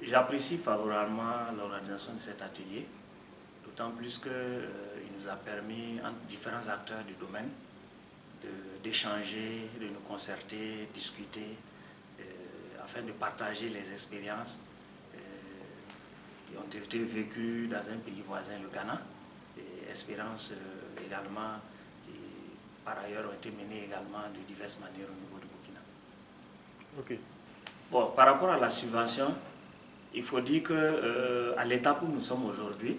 J'apprécie favorablement l'organisation de cet atelier, d'autant plus qu'il nous a permis, entre différents acteurs du domaine, d'échanger, de nous concerter, discuter, afin de partager les expériences qui ont été vécues dans un pays voisin, le Ghana, et expériences également qui, par ailleurs, ont été menées également de diverses manières au niveau du Burkina. Ok. Bon, par rapport à la subvention, il faut dire qu'à l'étape où nous sommes aujourd'hui,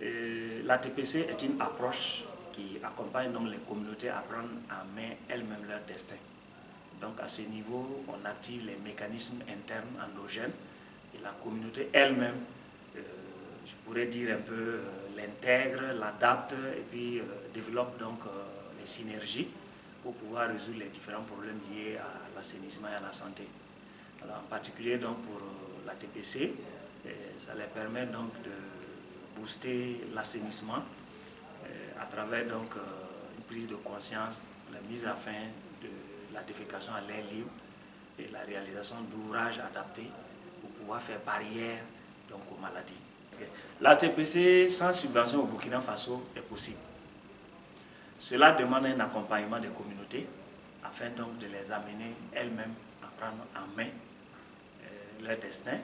l'ATPC est une approche qui accompagne donc les communautés à prendre en main elles-mêmes leur destin. Donc à ce niveau, on active les mécanismes internes endogènes et la communauté elle-même, je pourrais dire un peu, l'intègre, l'adapte et puis développe donc les synergies pour pouvoir résoudre les différents problèmes liés à l'assainissement et à la santé. Alors, en particulier donc pour la TPC, ça leur permet donc de booster l'assainissement à travers donc une prise de conscience, la mise à fin de la défécation à l'air libre et la réalisation d'ouvrages adaptés pour pouvoir faire barrière donc aux maladies. La TPC sans subvention au Burkina Faso est possible. Cela demande un accompagnement des communautés afin donc de les amener elles-mêmes à prendre en main leur destin,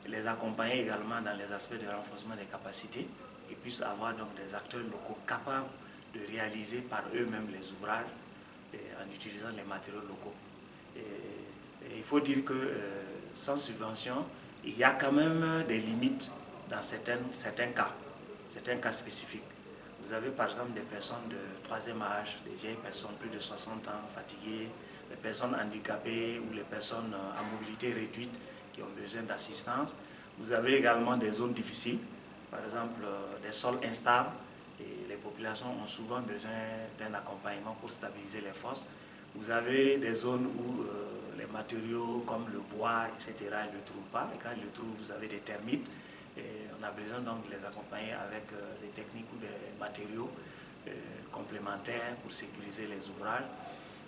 et les accompagner également dans les aspects de renforcement des capacités et puissent avoir donc des acteurs locaux capables de réaliser par eux-mêmes les ouvrages en utilisant les matériaux locaux. Et il faut dire que sans subvention, il y a quand même des limites dans certains cas spécifiques. Vous avez par exemple des personnes de troisième âge, des vieilles personnes plus de 60 ans fatiguées, les personnes handicapées ou les personnes à mobilité réduite qui ont besoin d'assistance. Vous avez également des zones difficiles, par exemple des sols instables, et les populations ont souvent besoin d'un accompagnement pour stabiliser les fosses. Vous avez des zones où les matériaux comme le bois, etc., ils ne le trouvent pas. Et quand ils le trouvent, vous avez des termites. Et on a besoin donc de les accompagner avec des techniques ou des matériaux complémentaires pour sécuriser les ouvrages.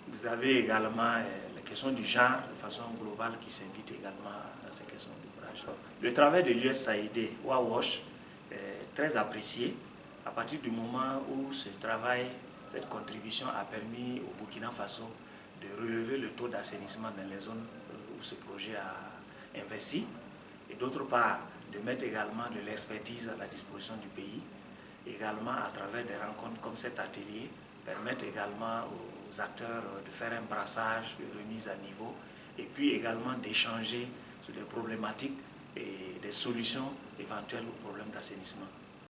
Vous avez également la question du genre de façon globale qui s'invite également dans ces questions d'ouvrage. Le travail de l'USAID WAWASH est très apprécié à partir du moment où ce travail, cette contribution a permis au Burkina Faso de relever le taux d'assainissement dans les zones où ce projet a investi et d'autre part de mettre également de l'expertise à la disposition du pays, également à travers des rencontres comme cet atelier, permettre également aux acteurs de faire un brassage, de remise à niveau, et puis également d'échanger sur des problématiques et des solutions éventuelles aux problèmes d'assainissement.